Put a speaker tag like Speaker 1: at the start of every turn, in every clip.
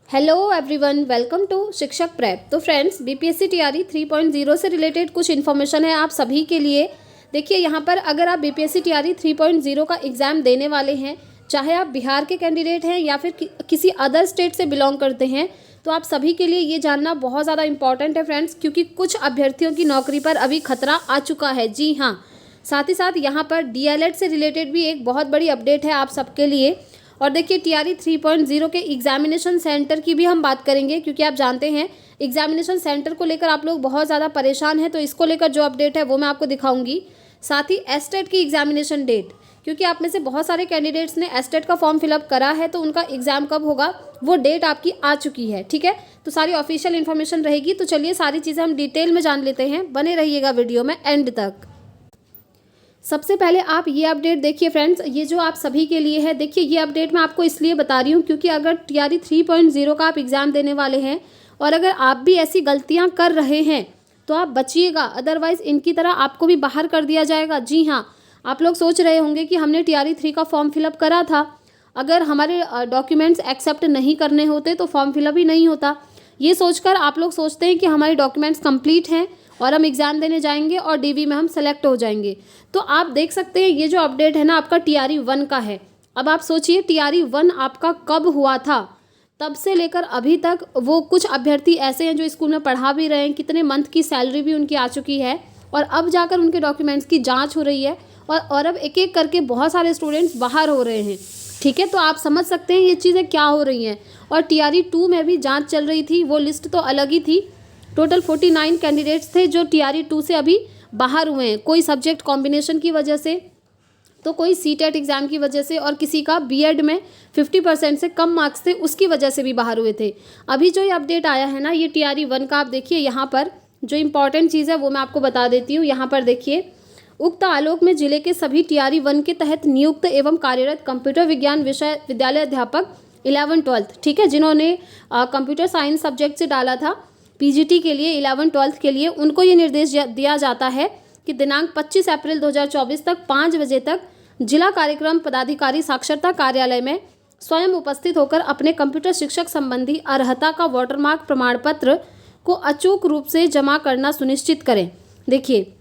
Speaker 1: Hello everyone, welcome to शिक्षक prep. तो friends, BPSC TRE 3.0 से रिलेटेड कुछ इन्फॉर्मेशन है आप सभी के लिए। देखिए यहाँ पर अगर आप बीपीएससी टीआरई 3.0 का एग्ज़ाम देने वाले हैं, चाहे आप बिहार के कैंडिडेट हैं या फिर किसी अदर स्टेट से बिलोंग करते हैं, तो आप सभी के लिए ये जानना बहुत ज़्यादा इंपॉर्टेंट है फ्रेंड्स, क्योंकि कुछ अभ्यर्थियों की नौकरी पर अभी खतरा आ चुका है। जी हाँ, साथ ही साथ यहाँ पर डीएलएड से रिलेटेड भी एक बहुत बड़ी अपडेट है आप सबके लिए। और देखिए टीआरई 3.0 के एग्जामिनेशन सेंटर की भी हम बात करेंगे, क्योंकि आप जानते हैं एग्जामिनेशन सेंटर को लेकर आप लोग बहुत ज़्यादा परेशान हैं, तो इसको लेकर जो अपडेट है वो मैं आपको दिखाऊंगी। साथ ही एस्टेट की एग्जामिनेशन डेट, क्योंकि आप में से बहुत सारे कैंडिडेट्स ने एस्टेट का फॉर्म फिलअप करा है, तो उनका एग्जाम कब होगा वो डेट आपकी आ चुकी है। ठीक है, तो सारी ऑफिशियल इन्फॉर्मेशन रहेगी। तो चलिए सारी चीज़ें हम डिटेल में जान लेते हैं, बने रहिएगा वीडियो में एंड तक। सबसे पहले आप ये अपडेट देखिए फ्रेंड्स, ये जो आप सभी के लिए है। देखिए ये अपडेट मैं आपको इसलिए बता रही हूँ क्योंकि अगर टीआरई 3.0 का आप एग्ज़ाम देने वाले हैं और अगर आप भी ऐसी गलतियाँ कर रहे हैं तो आप बचिएगा, अदरवाइज़ इनकी तरह आपको भी बाहर कर दिया जाएगा। जी हाँ, आप लोग सोच रहे होंगे कि हमने टीआरई 3 का फॉर्म फिलअप करा था, अगर हमारे डॉक्यूमेंट्स एक्सेप्ट नहीं करने होते तो फॉर्म फिलअप ही नहीं होता। ये सोचकर आप लोग सोचते हैं कि हमारे डॉक्यूमेंट्स कंप्लीट हैं और हम एग्ज़ाम देने जाएंगे और डीवी में हम सेलेक्ट हो जाएंगे। तो आप देख सकते हैं ये जो अपडेट है ना आपका टीआरई 1 का है। अब आप सोचिए टीआरई 1 आपका कब हुआ था, तब से लेकर अभी तक वो कुछ अभ्यर्थी ऐसे हैं जो स्कूल में पढ़ा भी रहे हैं, कितने मंथ की सैलरी भी उनकी आ चुकी है और अब जाकर उनके डॉक्यूमेंट्स की जाँच हो रही है और अब एक एक करके बहुत सारे स्टूडेंट्स बाहर हो रहे हैं। ठीक है, तो आप समझ सकते हैं ये चीज़ें क्या हो रही हैं। और टीआरई 2 में भी जाँच चल रही थी, वो लिस्ट तो अलग ही थी। टोटल 49 कैंडिडेट्स थे जो टीआरई 2 से अभी बाहर हुए हैं, कोई सब्जेक्ट कॉम्बिनेशन की वजह से, तो कोई सीटेट एग्ज़ाम की वजह से और किसी का बीएड में 50% से कम मार्क्स थे उसकी वजह से भी बाहर हुए थे। अभी जो ये अपडेट आया है ना ये टीआरई 1 का, आप देखिए यहाँ पर जो इंपॉर्टेंट चीज़ है वो मैं आपको बता देती हूँ। यहाँ पर देखिए, उक्त आलोक में जिले के सभी टीआरई 1 के तहत नियुक्त एवं कार्यरत कंप्यूटर विज्ञान विषय विद्यालय अध्यापक 11-12, ठीक है, जिन्होंने कंप्यूटर साइंस सब्जेक्ट से डाला था पीजीटी के लिए 11-12 के लिए, उनको ये निर्देश दिया जाता है कि दिनांक 25 अप्रैल 2024 तक 5 बजे तक जिला कार्यक्रम पदाधिकारी साक्षरता कार्यालय में स्वयं उपस्थित होकर अपने कंप्यूटर शिक्षक संबंधी अर्हता का वाटरमार्क प्रमाण पत्र को अचूक रूप से जमा करना सुनिश्चित करें। देखिए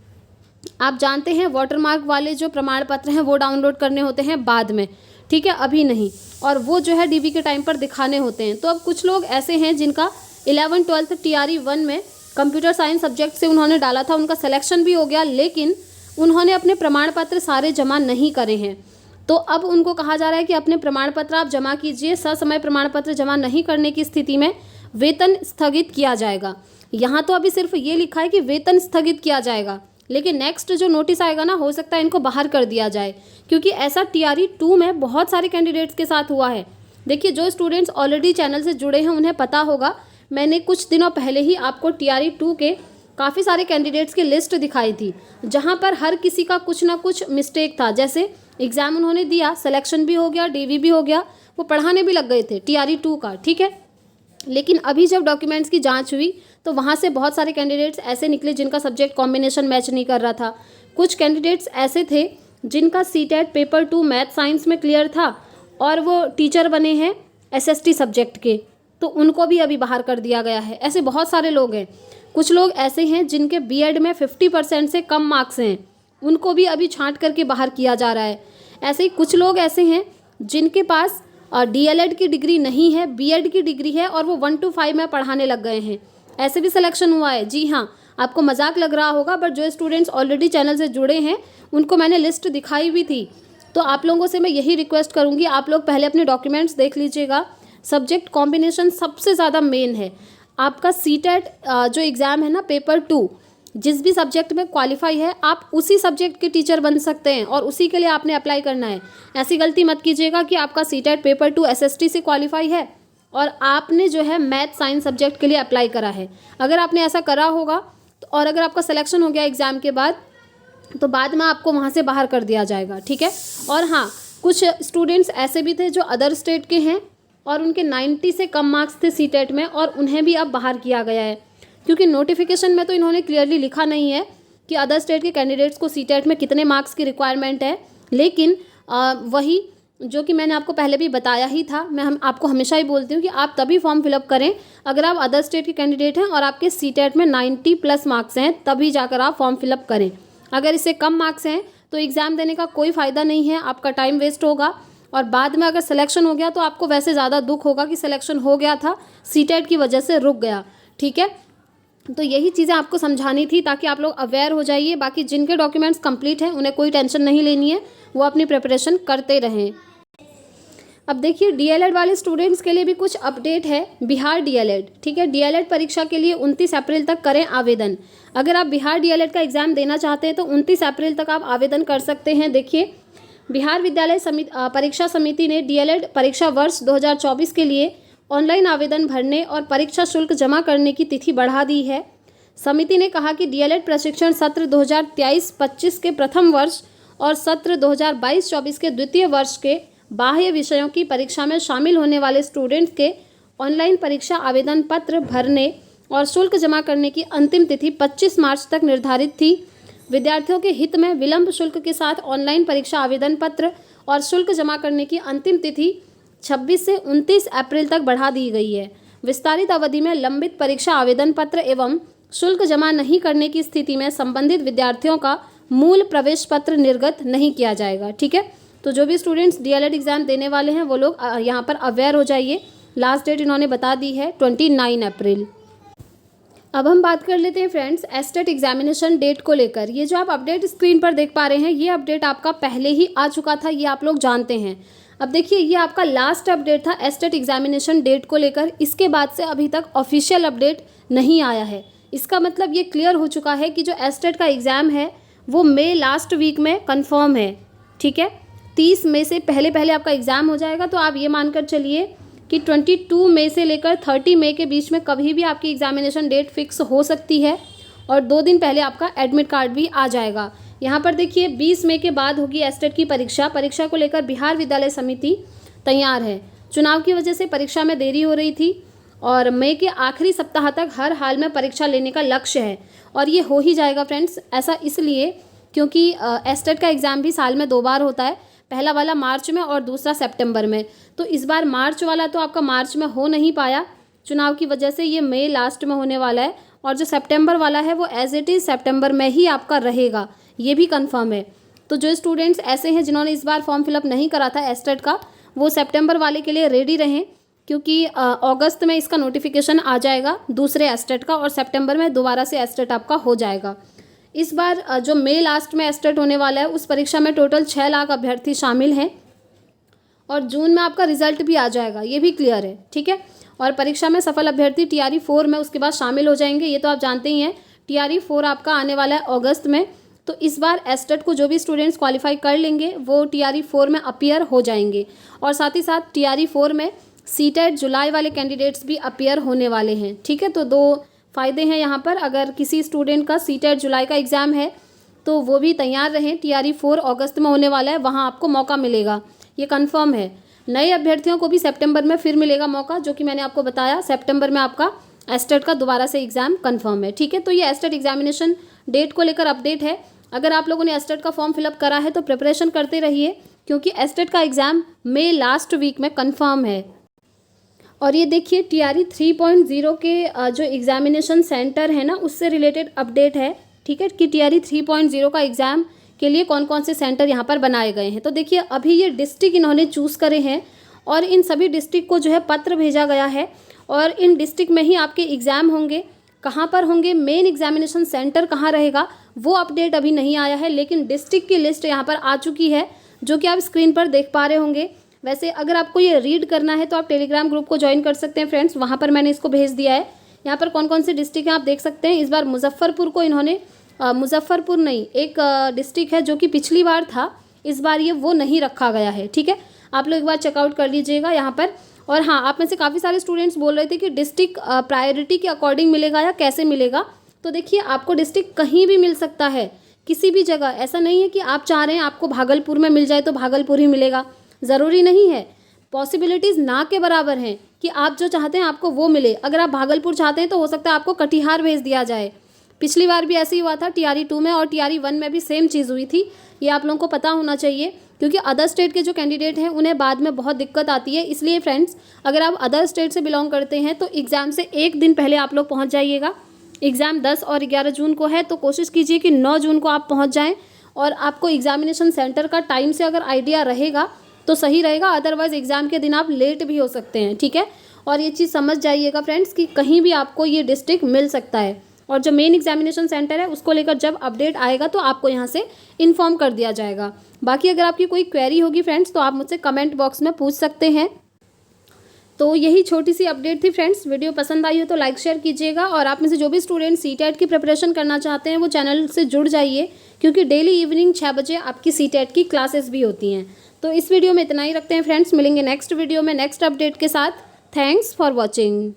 Speaker 1: आप जानते हैं वाटरमार्क वाले जो प्रमाण पत्र हैं वो डाउनलोड करने होते हैं बाद में, ठीक है, अभी नहीं, और वो जो है डीवी के टाइम पर दिखाने होते हैं। तो अब कुछ लोग ऐसे हैं जिनका 11-12 टीआरई 1 में कंप्यूटर साइंस सब्जेक्ट से उन्होंने डाला था, उनका सिलेक्शन भी हो गया, लेकिन उन्होंने अपने प्रमाण पत्र सारे जमा नहीं करे हैं। तो अब उनको कहा जा रहा है कि अपने प्रमाण पत्र आप जमा कीजिए। ससमय प्रमाण पत्र जमा नहीं करने की स्थिति में वेतन स्थगित किया जाएगा। यहाँ तो अभी सिर्फ ये लिखा है कि वेतन स्थगित किया जाएगा, लेकिन नेक्स्ट जो नोटिस आएगा ना, हो सकता है इनको बाहर कर दिया जाए, क्योंकि ऐसा टीआरई 2 में बहुत सारे कैंडिडेट्स के साथ हुआ है। देखिए जो स्टूडेंट्स ऑलरेडी चैनल से जुड़े हैं उन्हें पता होगा, मैंने कुछ दिनों पहले ही आपको टीआरई 2 के काफ़ी सारे कैंडिडेट्स की लिस्ट दिखाई थी, जहां पर हर किसी का कुछ ना कुछ मिस्टेक था। जैसे एग्ज़ाम उन्होंने दिया, सिलेक्शन भी हो गया, डीवी भी हो गया, वो पढ़ाने भी लग गए थे टीआरई 2 का, ठीक है, लेकिन अभी जब डॉक्यूमेंट्स की जांच हुई तो वहाँ से बहुत सारे कैंडिडेट्स ऐसे निकले जिनका सब्जेक्ट कॉम्बिनेशन मैच नहीं कर रहा था। कुछ कैंडिडेट्स ऐसे थे जिनका सीटेट पेपर 2 मैथ साइंस में क्लियर था और वो टीचर बने हैं एसएसटी सब्जेक्ट के, तो उनको भी अभी बाहर कर दिया गया है। ऐसे बहुत सारे लोग हैं। कुछ लोग ऐसे हैं जिनके बीएड में 50% से कम मार्क्स हैं, उनको भी अभी छांट करके बाहर किया जा रहा है। ऐसे ही कुछ लोग ऐसे हैं जिनके पास डीएलएड की डिग्री नहीं है, बीएड की डिग्री है और वो 1 to 5 में पढ़ाने लग गए हैं, ऐसे भी सिलेक्शन हुआ है। जी हाँ, आपको मजाक लग रहा होगा, बट जो स्टूडेंट्स ऑलरेडी चैनल से जुड़े हैं उनको मैंने लिस्ट दिखाई भी थी। तो आप लोगों से मैं यही रिक्वेस्ट करूँगी, आप लोग पहले अपने डॉक्यूमेंट्स देख लीजिएगा। सब्जेक्ट कॉम्बिनेशन सबसे ज़्यादा मेन है। आपका सीटेट जो एग्ज़ाम है ना पेपर 2, जिस भी सब्जेक्ट में क्वालिफाई है आप उसी सब्जेक्ट के टीचर बन सकते हैं और उसी के लिए आपने अप्लाई करना है। ऐसी गलती मत कीजिएगा कि आपका सीटेट पेपर 2 एसएसटी से क्वालिफाई है और आपने जो है मैथ साइंस सब्जेक्ट के लिए अप्लाई करा है। अगर आपने ऐसा करा होगा तो, और अगर आपका सिलेक्शन हो गया एग्ज़ाम के बाद, तो बाद में आपको वहाँ से बाहर कर दिया जाएगा, ठीक है। और हाँ, कुछ स्टूडेंट्स ऐसे भी थे जो अदर स्टेट के हैं और उनके 90 से कम मार्क्स थे सीटेट में और उन्हें भी अब बाहर किया गया है, क्योंकि नोटिफिकेशन में तो इन्होंने क्लियरली लिखा नहीं है कि अदर स्टेट के कैंडिडेट्स को सीटेट में कितने मार्क्स की रिक्वायरमेंट है, लेकिन वही जो कि मैंने आपको पहले भी बताया ही था। हम आपको हमेशा ही बोलती हूँ कि आप तभी फॉर्म फिलअप करें अगर आप अदर स्टेट के कैंडिडेट हैं और आपके सीटेट में 90+ मार्क्स हैं, तभी जाकर आप फॉर्म फिलअप करें। अगर इससे कम मार्क्स हैं तो एग्ज़ाम देने का कोई फ़ायदा नहीं है, आपका टाइम वेस्ट होगा और बाद में अगर सिलेक्शन हो गया तो आपको वैसे ज़्यादा दुख होगा कि सिलेक्शन हो गया था, सीटेट की वजह से रुक गया। ठीक है, तो यही चीज़ें आपको समझानी थी ताकि आप लोग अवेयर हो जाइए। बाकी जिनके डॉक्यूमेंट्स कंप्लीट हैं उन्हें कोई टेंशन नहीं लेनी है, वो अपनी प्रिपरेशन करते रहें। अब देखिए डीएलएड वाले स्टूडेंट्स के लिए भी कुछ अपडेट है। बिहार डीएलएड, ठीक है, डीएलएड परीक्षा के लिए 29 अप्रैल तक करें आवेदन। अगर आप बिहार डीएलएड का एग्ज़ाम देना चाहते हैं तो 29 अप्रैल तक आप आवेदन कर सकते हैं। देखिए बिहार विद्यालय परीक्षा समिति ने डीएलएड परीक्षा वर्ष 2024 के लिए ऑनलाइन आवेदन भरने और परीक्षा शुल्क जमा करने की तिथि बढ़ा दी है। समिति ने कहा कि डीएलएड प्रशिक्षण सत्र 2023-25 के प्रथम वर्ष और सत्र 2022-24 के द्वितीय वर्ष के बाह्य विषयों की परीक्षा में शामिल होने वाले स्टूडेंट्स के ऑनलाइन परीक्षा आवेदन पत्र भरने और शुल्क जमा करने की अंतिम तिथि 25 मार्च तक निर्धारित थी। विद्यार्थियों के हित में विलंब शुल्क के साथ ऑनलाइन परीक्षा आवेदन पत्र और शुल्क जमा करने की अंतिम तिथि 26 से 29 अप्रैल तक बढ़ा दी गई है। विस्तारित अवधि में लंबित परीक्षा आवेदन पत्र एवं शुल्क जमा नहीं करने की स्थिति में संबंधित विद्यार्थियों का मूल प्रवेश पत्र निर्गत नहीं किया जाएगा। ठीक है, तो जो भी स्टूडेंट्स डीएलएड एग्ज़ाम देने वाले हैं वो लोग यहाँ पर अवेयर हो जाइए। लास्ट डेट इन्होंने बता दी है 29 अप्रैल। अब हम बात कर लेते हैं फ्रेंड्स एस्टेट एग्जामिनेशन डेट को लेकर। ये जो आप अपडेट स्क्रीन पर देख पा रहे हैं ये अपडेट आपका पहले ही आ चुका था, ये आप लोग जानते हैं। अब देखिए ये आपका लास्ट अपडेट था एस्टेट एग्जामिनेशन डेट को लेकर। इसके बाद से अभी तक ऑफिशियल अपडेट नहीं आया है। इसका मतलब ये क्लियर हो चुका है कि जो एस्टेट का एग्ज़ाम है वो मई लास्ट वीक में कंफर्म है। ठीक है, 30 मई से पहले पहले आपका एग्ज़ाम हो जाएगा। तो आप ये मानकर चलिए कि 22 मई से लेकर 30 मई के बीच में कभी भी आपकी एग्जामिनेशन डेट फिक्स हो सकती है और 2 दिन पहले आपका एडमिट कार्ड भी आ जाएगा। यहाँ पर देखिए 20 मई के बाद होगी एस्टेट की परीक्षा को लेकर बिहार विद्यालय समिति तैयार है। चुनाव की वजह से परीक्षा में देरी हो रही थी और मई के आखिरी सप्ताह तक हर हाल में परीक्षा लेने का लक्ष्य है और ये हो ही जाएगा फ्रेंड्स। ऐसा इसलिए क्योंकि एस्टेट का एग्ज़ाम भी साल में 2 बार होता है, पहला वाला मार्च में और दूसरा सितंबर में। तो इस बार मार्च वाला तो आपका मार्च में हो नहीं पाया चुनाव की वजह से, ये मई लास्ट में होने वाला है और जो सितंबर वाला है वो एज इट इज़ सितंबर में ही आपका रहेगा, ये भी कंफर्म है। तो जो स्टूडेंट्स ऐसे हैं जिन्होंने इस बार फॉर्म फिलअप नहीं करा था एस्टेट का, वो सितंबर वाले के लिए रेडी रहें क्योंकि अगस्त में इसका नोटिफिकेशन आ जाएगा दूसरे एस्टेट का और सितंबर में दोबारा से एस्टेट आपका हो जाएगा। इस बार जो मई लास्ट में एस्टेट होने वाला है उस परीक्षा में टोटल 6 लाख अभ्यर्थी शामिल हैं और जून में आपका रिजल्ट भी आ जाएगा, ये भी क्लियर है। ठीक है, और परीक्षा में सफल अभ्यर्थी TRE 4 में उसके बाद शामिल हो जाएंगे, ये तो आप जानते ही हैं। TRE 4 आपका आने वाला है अगस्त में। तो इस बार एस्टेट को जो भी स्टूडेंट्स क्वालिफाई कर लेंगे वो TRE 4 में अपीयर हो जाएंगे और साथ ही साथ TRE 4 में सीटेट जुलाई वाले कैंडिडेट्स भी अपीयर होने वाले हैं। ठीक है, तो 2 फ़ायदे हैं यहाँ पर। अगर किसी स्टूडेंट का सीटेट जुलाई का एग्ज़ाम है तो वो भी तैयार रहें, TRE 4 अगस्त में होने वाला है, वहाँ आपको मौका मिलेगा, ये कंफर्म है। नए अभ्यर्थियों को भी सितंबर में फिर मिलेगा मौका, जो कि मैंने आपको बताया सितंबर में आपका एस्टेट का दोबारा से एग्ज़ाम कंफर्म है। ठीक है, तो ये एस्टेट एग्जामिनेशन डेट को लेकर अपडेट है। अगर आप लोगों ने एस्टेट का फॉर्म फिलअप करा है तो प्रिपरेशन करते रहिए क्योंकि एस्टेट का एग्ज़ाम मई लास्ट वीक में कंफर्म है। और ये देखिए TRE 3.0 के जो एग्ज़ामिनेशन सेंटर है ना उससे रिलेटेड अपडेट है। ठीक है, कि TRE 3.0 का एग्ज़ाम के लिए कौन कौन से सेंटर यहाँ पर बनाए गए हैं। तो देखिए अभी ये डिस्ट्रिक्ट इन्होंने चूज़ करे हैं और इन सभी डिस्ट्रिक्ट को जो है पत्र भेजा गया है और इन डिस्ट्रिक्ट में ही आपके एग्ज़ाम होंगे। कहाँ पर होंगे, मेन एग्जामिनेशन सेंटर कहाँ रहेगा, वो अपडेट अभी नहीं आया है, लेकिन डिस्ट्रिक्ट की लिस्ट यहाँ पर आ चुकी है जो कि आप स्क्रीन पर देख पा रहे होंगे। वैसे अगर आपको ये रीड करना है तो आप टेलीग्राम ग्रुप को ज्वाइन कर सकते हैं फ्रेंड्स, वहाँ पर मैंने इसको भेज दिया है। यहाँ पर कौन कौन से डिस्ट्रिक्ट हैं आप देख सकते हैं। इस बार मुजफ्फरपुर को इन्होंने मुजफ्फरपुर नहीं, एक डिस्ट्रिक्ट है जो कि पिछली बार था, इस बार ये वो नहीं रखा गया है। ठीक है, आप लोग एक बार चेकआउट कर लीजिएगा यहाँ पर। और हाँ, आप में से काफ़ी सारे स्टूडेंट्स बोल रहे थे कि डिस्ट्रिक्ट प्रायोरिटी के अकॉर्डिंग मिलेगा या कैसे मिलेगा। तो देखिए आपको डिस्ट्रिक्ट कहीं भी मिल सकता है, किसी भी जगह। ऐसा नहीं है कि आप चाह रहे हैं आपको भागलपुर में मिल जाए तो भागलपुर ही मिलेगा, ज़रूरी नहीं है। पॉसिबिलिटीज़ ना के बराबर हैं कि आप जो चाहते हैं आपको वो मिले। अगर आप भागलपुर चाहते हैं तो हो सकता है आपको कटिहार भेज दिया जाए। पिछली बार भी ऐसे ही हुआ था TRE 2 में और TRE 1 में भी सेम चीज़ हुई थी, ये आप लोगों को पता होना चाहिए। क्योंकि अदर स्टेट के जो कैंडिडेट हैं उन्हें बाद में बहुत दिक्कत आती है। इसलिए फ्रेंड्स, अगर आप अदर स्टेट से बिलोंग करते हैं तो एग्ज़ाम से एक दिन पहले आप लोग पहुँच जाइएगा। एग्ज़ाम 10 और 11 जून को है, तो कोशिश कीजिए कि 9 जून को आप पहुँच जाएँ। और आपको एग्जामिनेशन सेंटर का टाइम से अगर आइडिया रहेगा तो सही रहेगा, अदरवाइज़ एग्ज़ाम के दिन आप लेट भी हो सकते हैं, ठीक है। और ये चीज़ समझ जाइएगा फ्रेंड्स कि कहीं भी आपको ये डिस्ट्रिक्ट मिल सकता है, और जो मेन एग्जामिनेशन सेंटर है उसको लेकर जब अपडेट आएगा तो आपको यहाँ से इन्फॉर्म कर दिया जाएगा। बाकी अगर आपकी कोई क्वेरी होगी फ्रेंड्स तो आप मुझसे कमेंट बॉक्स में पूछ सकते हैं। तो यही छोटी सी अपडेट थी फ्रेंड्स। वीडियो पसंद आई हो तो लाइक शेयर कीजिएगा, और आप में से जो भी स्टूडेंट सीटेट की प्रिपरेशन करना चाहते हैं वो चैनल से जुड़ जाइए, क्योंकि डेली इवनिंग 6 बजे आपकी सीटेट की क्लासेस भी होती हैं। तो इस वीडियो में इतना ही रखते हैं फ्रेंड्स, मिलेंगे नेक्स्ट वीडियो में नेक्स्ट अपडेट के साथ। Thanks for watching.